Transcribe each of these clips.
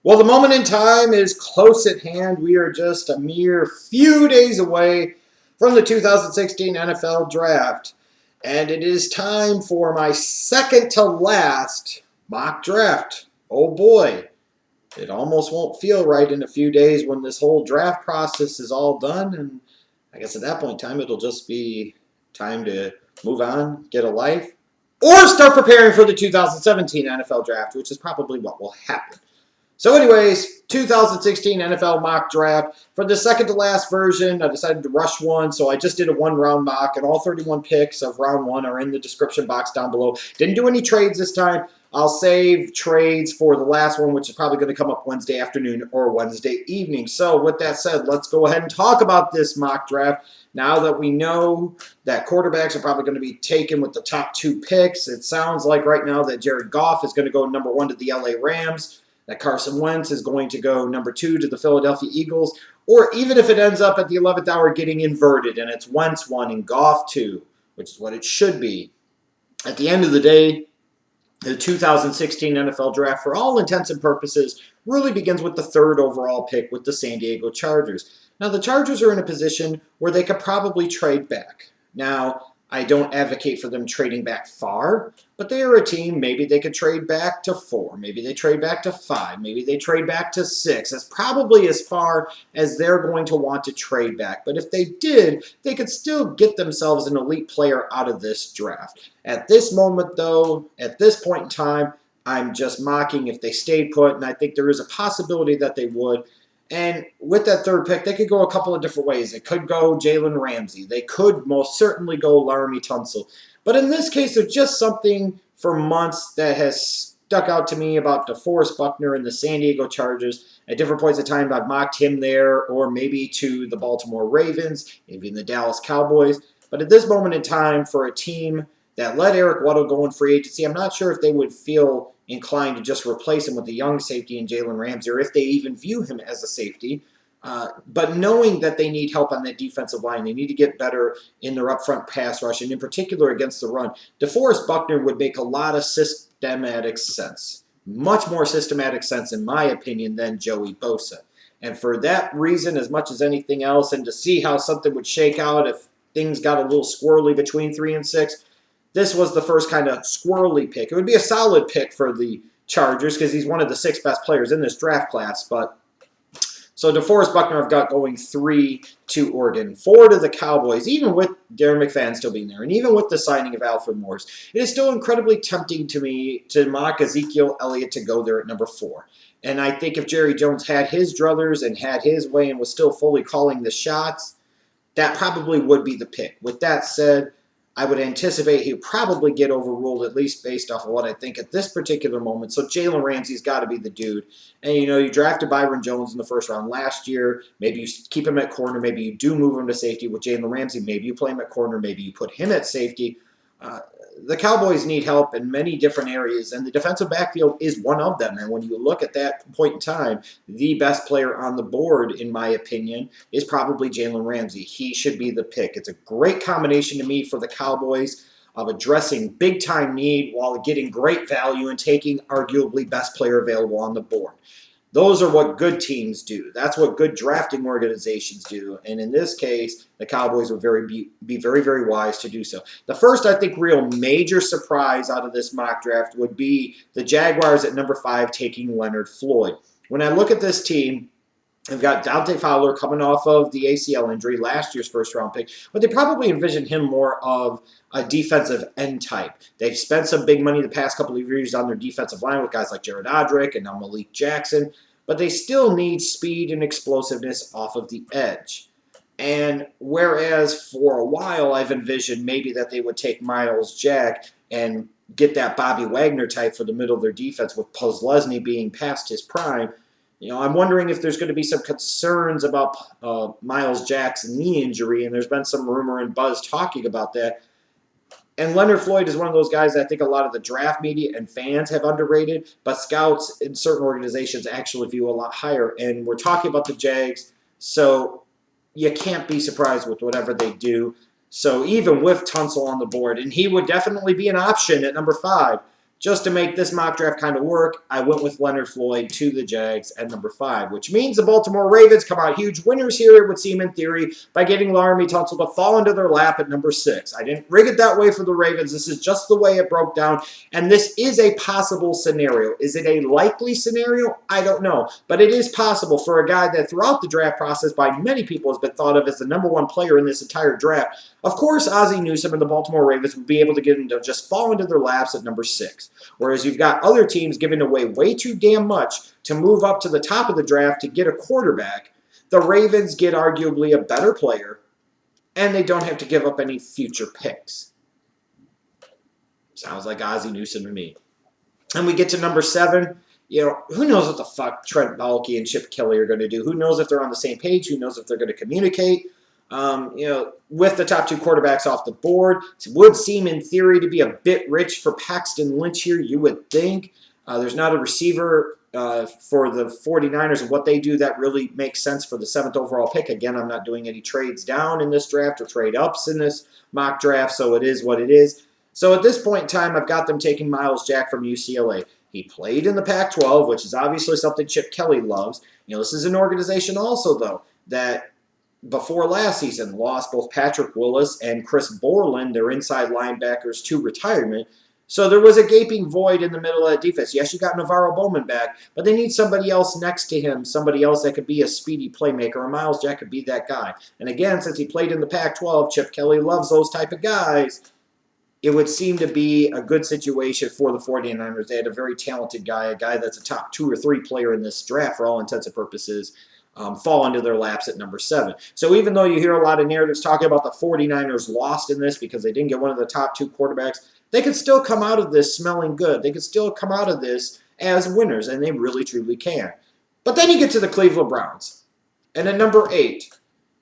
Well, the moment in time is close at hand. We are just a mere few days away from the 2016 NFL Draft. And it is time for my second to last mock draft. Oh boy, it almost won't feel right in a few days when this whole draft process is all done. And I guess at that point in time, it'll just be time to move on, get a life, or start preparing for the 2017 NFL Draft, which is probably what will happen. So anyways, 2016 NFL mock draft. For the second to last version, I decided to rush one, so I just did a one-round mock, and all 31 picks of round one are in the description box down below. Didn't do any trades this time. I'll save trades for the last one, which is probably going to come up Wednesday afternoon or Wednesday evening. So with that said, let's go ahead and talk about this mock draft. Now that we know that quarterbacks are probably going to be taken with the top two picks, it sounds like right now that Jared Goff is going to go number one to the LA Rams, that Carson Wentz is going to go number two to the Philadelphia Eagles, or even if it ends up at the 11th hour getting inverted and it's Wentz 1 and Goff 2, which is what it should be. At the end of the day, the 2016 NFL Draft, for all intents and purposes, really begins with the third overall pick with the San Diego Chargers. Now, the Chargers are in a position where they could probably trade back. Now, I don't advocate for them trading back far, but they are a team, maybe they could trade back to 4, maybe they trade back to 5, maybe they trade back to 6. That's probably as far as they're going to want to trade back. But if they did, they could still get themselves an elite player out of this draft. At this moment, though, at this point in time, I'm just mocking if they stayed put, and I think there is a possibility that they would. And with that third pick, they could go a couple of different ways. They could go Jalen Ramsey. They could most certainly go Laremy Tunsil. But in this case, there's just something for months that has stuck out to me about DeForest Buckner and the San Diego Chargers. At different points in time, I've mocked him there, or maybe to the Baltimore Ravens, maybe in the Dallas Cowboys. But at this moment in time, for a team that let Eric Weddle go in free agency, I'm not sure if they would feel inclined to just replace him with a young safety in Jalen Ramsey, or if they even view him as a safety. But knowing that they need help on that defensive line, they need to get better in their upfront pass rush, and in particular against the run, DeForest Buckner would make a lot of systematic sense. Much more systematic sense, in my opinion, than Joey Bosa. And for that reason, as much as anything else, and to see how something would shake out if things got a little squirrely between 3 and 6, this was the first kind of squirrely pick. It would be a solid pick for the Chargers because he's one of the 6 best players in this draft class. But so DeForest Buckner I've got going 3 to Oregon, 4 to the Cowboys, even with Darren McFadden still being there, and even with the signing of Alfred Morris. It is still incredibly tempting to me to mock Ezekiel Elliott to go there at number 4. And I think if Jerry Jones had his druthers and had his way and was still fully calling the shots, that probably would be the pick. With that said, I would anticipate he'll probably get overruled, at least based off of what I think at this particular moment. So Jalen Ramsey's got to be the dude. And, you drafted Byron Jones in the first round last year. Maybe you keep him at corner. Maybe you do move him to safety with Jalen Ramsey. Maybe you play him at corner. Maybe you put him at safety. The Cowboys need help in many different areas, and the defensive backfield is one of them. And when you look at that point in time, the best player on the board, in my opinion, is probably Jalen Ramsey. He should be the pick. It's a great combination to me for the Cowboys of addressing big-time need while getting great value and taking arguably best player available on the board. Those are what good teams do. That's what good drafting organizations do. And in this case, the Cowboys would be very, very wise to do so. The first, I think, real major surprise out of this mock draft would be the Jaguars at number 5 taking Leonard Floyd. When I look at this team, they've got Dante Fowler coming off of the ACL injury, last year's first-round pick, but they probably envision him more of a defensive end type. They've spent some big money the past couple of years on their defensive line with guys like Jared Odrick and now Malik Jackson, but they still need speed and explosiveness off of the edge. And whereas for a while I've envisioned maybe that they would take Myles Jack and get that Bobby Wagner type for the middle of their defense with Posluszny being past his prime, I'm wondering if there's going to be some concerns about Myles Jack's knee injury, and there's been some rumor and buzz talking about that. And Leonard Floyd is one of those guys that I think a lot of the draft media and fans have underrated, but scouts in certain organizations actually view a lot higher. And we're talking about the Jags, so you can't be surprised with whatever they do. So even with Tunsil on the board, and he would definitely be an option at number 5, just to make this mock draft kind of work, I went with Leonard Floyd to the Jags at number 5, which means the Baltimore Ravens come out huge winners here, it would seem in theory, by getting Laremy Tunsil to fall into their lap at number 6. I didn't rig it that way for the Ravens. This is just the way it broke down, and this is a possible scenario. Is it a likely scenario? I don't know, but it is possible for a guy that throughout the draft process by many people has been thought of as the number 1 player in this entire draft. Of course, Ozzie Newsome and the Baltimore Ravens would be able to get him to just fall into their laps at number 6. Whereas you've got other teams giving away way too damn much to move up to the top of the draft to get a quarterback. The Ravens get arguably a better player, and they don't have to give up any future picks. Sounds like Ozzie Newsome to me. And we get to number 7. You know, who knows what the fuck Trent Baalke and Chip Kelly are going to do? Who knows if they're on the same page? Who knows if they're going to communicate? You know, with the top 2 quarterbacks off the board, it would seem in theory to be a bit rich for Paxton Lynch here, you would think. There's not a receiver for the 49ers and what they do that really makes sense for the 7th overall pick. Again, I'm not doing any trades down in this draft or trade ups in this mock draft, so it is what it is. So at this point in time, I've got them taking Myles Jack from UCLA. He played in the Pac-12, which is obviously something Chip Kelly loves. You know, this is an organization also, though, that before last season lost both Patrick Willis and Chris Borland, their inside linebackers, to retirement. So there was a gaping void in the middle of that defense. Yes, you got Navarro Bowman back, but they need somebody else next to him, somebody else that could be a speedy playmaker, and Myles Jack could be that guy. And again, since he played in the Pac-12, Chip Kelly loves those type of guys. It would seem to be a good situation for the 49ers. They had a very talented guy, a guy that's a top 2 or 3 player in this draft for all intents and purposes, fall into their laps at number 7. So even though you hear a lot of narratives talking about the 49ers lost in this because they didn't get one of the top 2 quarterbacks, they could still come out of this smelling good. They could still come out of this as winners, and they really, truly can. But then you get to the Cleveland Browns. And at number 8,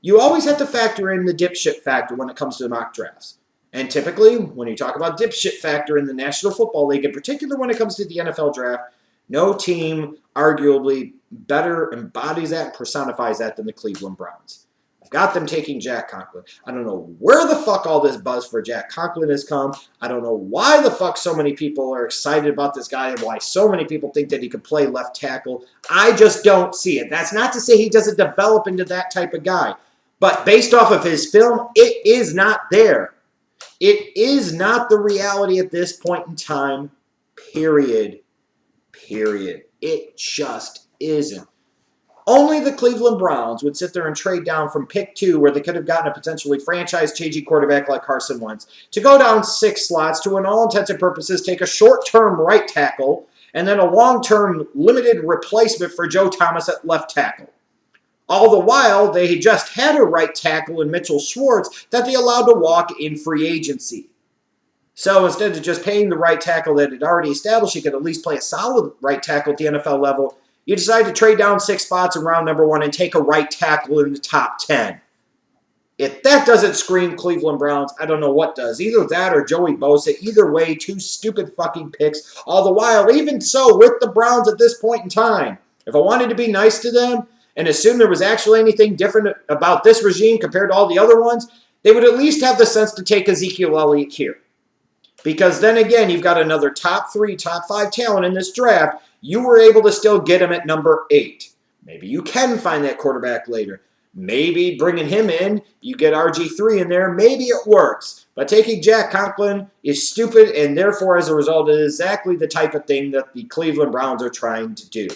you always have to factor in the dipshit factor when it comes to the mock drafts. And typically, when you talk about dipshit factor in the National Football League, in particular when it comes to the NFL draft, no team arguably better embodies that and personifies that than the Cleveland Browns. I've got them taking Jack Conklin. I don't know where the fuck all this buzz for Jack Conklin has come. I don't know why the fuck so many people are excited about this guy and why so many people think that he could play left tackle. I just don't see it. That's not to say he doesn't develop into that type of guy. But based off of his film, it is not there. It is not the reality at this point in time, period. Period. It just isn't. Only the Cleveland Browns would sit there and trade down from pick 2, where they could have gotten a potentially franchise-changing quarterback like Carson Wentz, to go down 6 slots to, in all intents and purposes, take a short-term right tackle and then a long-term limited replacement for Joe Thomas at left tackle. All the while, they just had a right tackle in Mitchell Schwartz that they allowed to walk in free agency. So instead of just paying the right tackle that had already established, he could at least play a solid right tackle at the NFL level, you decide to trade down 6 spots in round number 1 and take a right tackle in the top 10. If that doesn't scream Cleveland Browns, I don't know what does. Either that or Joey Bosa. Either way, 2 stupid fucking picks. All the while, even so, with the Browns at this point in time, if I wanted to be nice to them and assume there was actually anything different about this regime compared to all the other ones, they would at least have the sense to take Ezekiel Elliott here. Because then again, you've got another top 3, top 5 talent in this draft. You were able to still get him at number 8. Maybe you can find that quarterback later. Maybe bringing him in, you get RG3 in there. Maybe it works. But taking Jack Conklin is stupid, and therefore, as a result, it is exactly the type of thing that the Cleveland Browns are trying to do.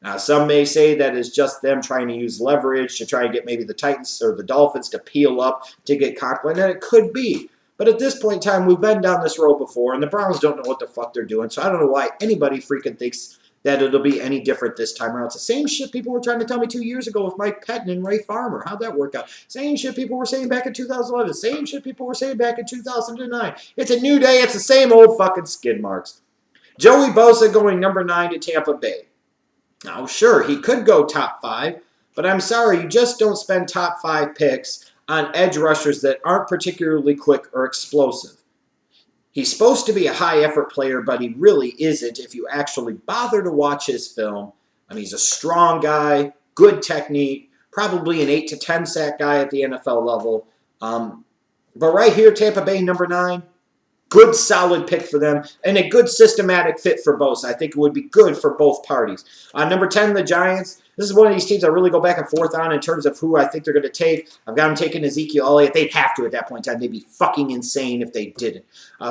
Now, some may say that is just them trying to use leverage to try and get maybe the Titans or the Dolphins to peel up to get Conklin, and it could be. But at this point in time, we've been down this road before, and the Browns don't know what the fuck they're doing, so I don't know why anybody freaking thinks that it'll be any different this time around. It's the same shit people were trying to tell me 2 years ago with Mike Pettin and Ray Farmer. How'd that work out? Same shit people were saying back in 2011. Same shit people were saying back in 2009. It's a new day. It's the same old fucking skid marks. Joey Bosa going number 9 to Tampa Bay. Now, sure, he could go top 5, but I'm sorry, you just don't spend top 5 picks on edge rushers that aren't particularly quick or explosive. He's supposed to be a high-effort player, but he really isn't if you actually bother to watch his film. I mean, he's a strong guy, good technique, probably an 8 to 10 sack guy at the NFL level. But right here, Tampa Bay, number 9, good, solid pick for them and a good systematic fit for Bosa. I think it would be good for both parties. Number 10, the Giants. This is one of these teams I really go back and forth on in terms of who I think they're going to take. I've got them taking Ezekiel Elliott. They'd have to at that point in time. They'd be fucking insane if they didn't.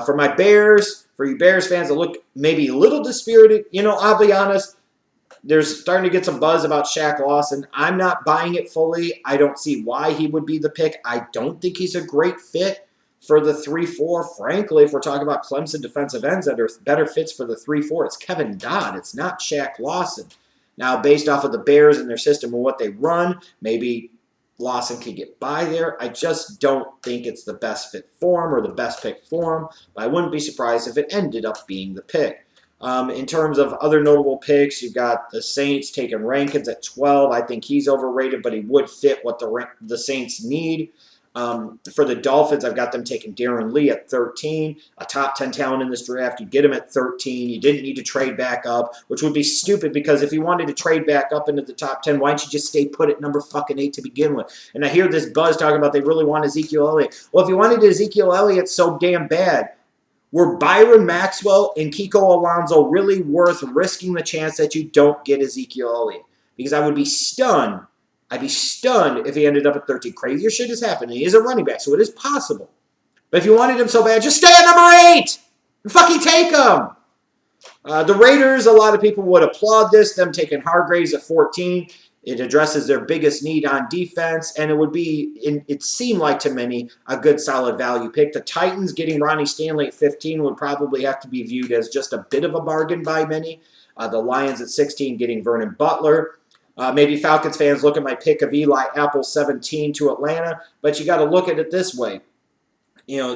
For my Bears, for you Bears fans that look maybe a little dispirited, I'll be honest, there's starting to get some buzz about Shaq Lawson. I'm not buying it fully. I don't see why he would be the pick. I don't think he's a great fit for the 3-4. Frankly, if we're talking about Clemson defensive ends that are better fits for the 3-4, it's Kevin Dodd. It's not Shaq Lawson. Now, based off of the Bears and their system and what they run, maybe Lawson can get by there. I just don't think it's the best fit for him or the best pick for him, but I wouldn't be surprised if it ended up being the pick. In terms of other notable picks, you've got the Saints taking Rankins at 12. I think he's overrated, but he would fit what the Saints need. For the Dolphins, I've got them taking Darron Lee at 13, a top 10 talent in this draft. You get him at 13. You didn't need to trade back up, which would be stupid because if you wanted to trade back up into the top 10, why don't you just stay put at number fucking 8 to begin with? And I hear this buzz talking about they really want Ezekiel Elliott. Well, if you wanted Ezekiel Elliott so damn bad, were Byron Maxwell and Kiko Alonso really worth risking the chance that you don't get Ezekiel Elliott? Because I would be stunned. I'd be stunned if he ended up at 13. Crazier shit has happened. He is a running back, so it is possible. But if you wanted him so bad, just stay at number 8 and fucking take him. The Raiders, a lot of people would applaud this, them taking Hargreaves at 14. It addresses their biggest need on defense, and it would be, it seemed like to many, a good solid value pick. The Titans getting Ronnie Stanley at 15 would probably have to be viewed as just a bit of a bargain by many. The Lions at 16 getting Vernon Butler. Maybe Falcons fans look at my pick of Eli Apple 17 to Atlanta, but you got to look at it this way.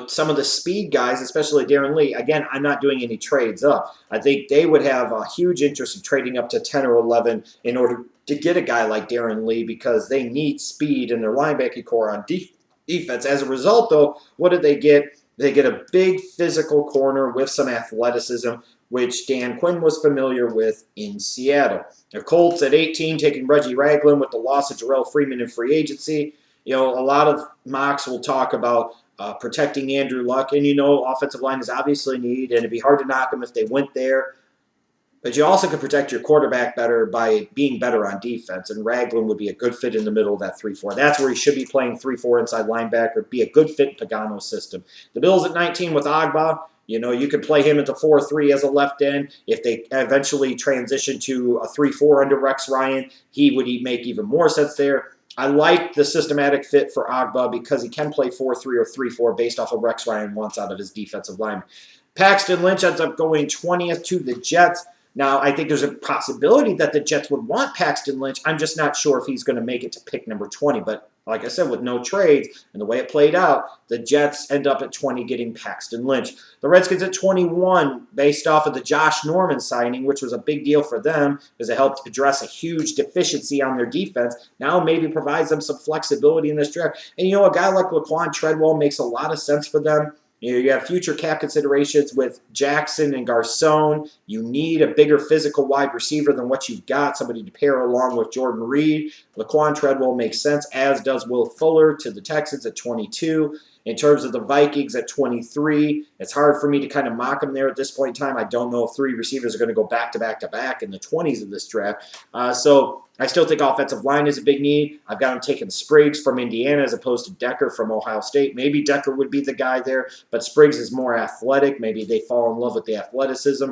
Some of the speed guys, especially Darron Lee, again, I'm not doing any trades up. I think they would have a huge interest in trading up to 10 or 11 in order to get a guy like Darron Lee because they need speed in their linebacking core on defense. As a result, though, what did they get? They get a big physical corner with some athleticism, which Dan Quinn was familiar with in Seattle. The Colts at 18 taking Reggie Ragland with the loss of Jarrell Freeman in free agency. A lot of mocks will talk about protecting Andrew Luck, and offensive line is obviously needed, and it'd be hard to knock them if they went there. But you also could protect your quarterback better by being better on defense, and Ragland would be a good fit in the middle of that 3-4. That's where he should be playing 3-4 inside linebacker, be a good fit in Pagano's system. The Bills at 19 with Agba. You could play him at the 4-3 as a left end. If they eventually transition to a 3-4 under Rex Ryan, he would make even more sense there. I like the systematic fit for Agba because he can play 4-3 or 3-4 based off of Rex Ryan wants out of his defensive line. Paxton Lynch ends up going 20th to the Jets. Now, I think there's a possibility that the Jets would want Paxton Lynch. I'm just not sure if he's going to make it to pick number 20. But like I said, with no trades and the way it played out, the Jets end up at 20 getting Paxton Lynch. The Redskins at 21 based off of the Josh Norman signing, which was a big deal for them because it helped address a huge deficiency on their defense. Now maybe provides them some flexibility in this draft. And a guy like Laquan Treadwell makes a lot of sense for them. You have future cap considerations with Jackson and Garcon. You need a bigger physical wide receiver than what you've got, somebody to pair along with Jordan Reed. Laquan Treadwell makes sense, as does Will Fuller to the Texans at 22. In terms of the Vikings at 23, it's hard for me to kind of mock them there at this point in time. I don't know if 3 receivers are going to go back-to-back-to-back in the 20s of this draft. So I still think offensive line is a big need. I've got them taking Spriggs from Indiana as opposed to Decker from Ohio State. Maybe Decker would be the guy there, but Spriggs is more athletic. Maybe they fall in love with the athleticism.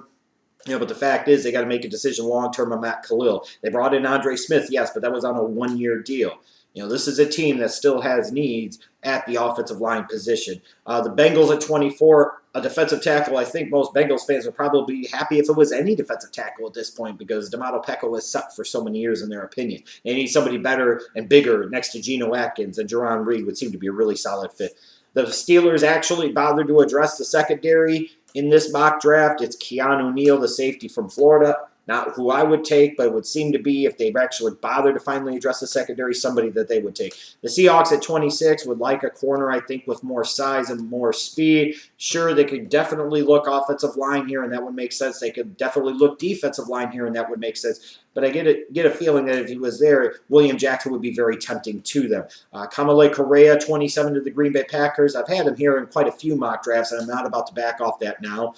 But the fact is they got to make a decision long-term on Matt Khalil. They brought in Andre Smith, yes, but that was on a 1-year deal. This is a team that still has needs at the offensive line position. The Bengals at 24, a defensive tackle. I think most Bengals fans would probably be happy if it was any defensive tackle at this point because D'Amato Pecco has sucked for so many years in their opinion. They need somebody better and bigger next to Geno Atkins, and Jerron Reed would seem to be a really solid fit. The Steelers actually bothered to address the secondary in this mock draft. It's Keanu Neal, the safety from Florida. Not who I would take, but it would seem to be, if they've actually bothered to finally address the secondary, somebody that they would take. The Seahawks at 26 would like a corner, I think, with more size and more speed. Sure, they could definitely look offensive line here, and that would make sense. They could definitely look defensive line here, and that would make sense. but I get a feeling that if he was there, William Jackson would be very tempting to them. Kamale Correa, 27 to the Green Bay Packers. I've had him here in quite a few mock drafts, and I'm not about to back off that now.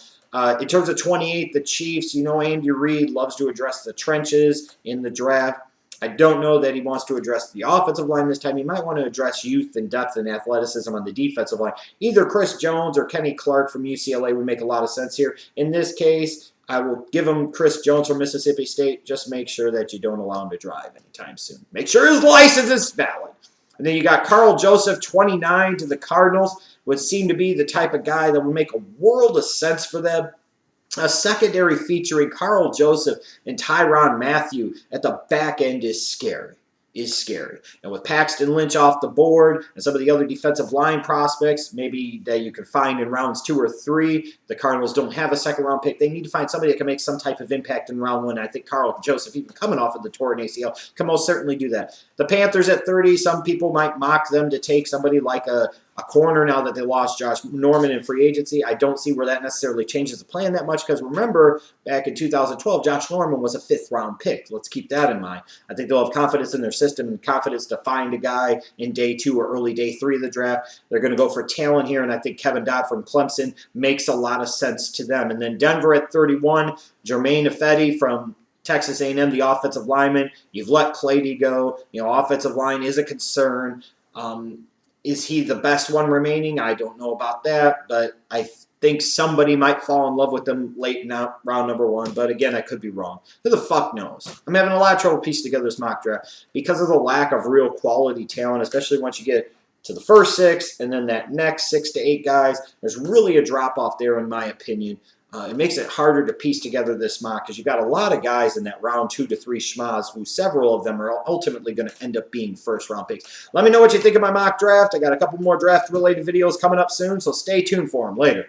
In terms of 28, the Chiefs, you know Andy Reid loves to address the trenches in the draft. I don't know that he wants to address the offensive line this time. He might want to address youth and depth and athleticism on the defensive line. Either Chris Jones or Kenny Clark from UCLA would make a lot of sense here. In this case, I will give him Chris Jones from Mississippi State. Just make sure that you don't allow him to drive anytime soon. Make sure his license is valid. And then you got Carl Joseph, 29 to the Cardinals, would seem to be the type of guy that would make a world of sense for them. A secondary featuring Carl Joseph and Tyrann Mathieu at the back end is scary. And with Paxton Lynch off the board and some of the other defensive line prospects, maybe that you can find in rounds 2 or 3, the Cardinals don't have a second-round pick. They need to find somebody that can make some type of impact in round 1. I think Carl Joseph, even coming off of the torn ACL, can most certainly do that. The Panthers at 30, some people might mock them to take somebody like a corner now that they lost Josh Norman in free agency. I don't see where that necessarily changes the plan that much because remember, back in 2012, Josh Norman was a 5th-round pick. Let's keep that in mind. I think they'll have confidence in their system and confidence to find a guy in day 2 or early day 3 of the draft. They're going to go for talent here, and I think Kevin Dodd from Clemson makes a lot of sense to them. And then Denver at 31, Jermaine Ifedi from Texas A&M, the offensive lineman. You've let Clady go. Offensive line is a concern. Is he the best one remaining? I don't know about that, but I think somebody might fall in love with them late in round number 1. But again, I could be wrong. Who the fuck knows? I'm having a lot of trouble piecing together this mock draft because of the lack of real quality talent, especially once you get to the first 6 and then that next 6 to 8 guys. There's really a drop-off there in my opinion. It makes it harder to piece together this mock because you've got a lot of guys in that round 2 to 3 schmaz who several of them are ultimately going to end up being first-round picks. Let me know what you think of my mock draft. I got a couple more draft-related videos coming up soon, so stay tuned for them later.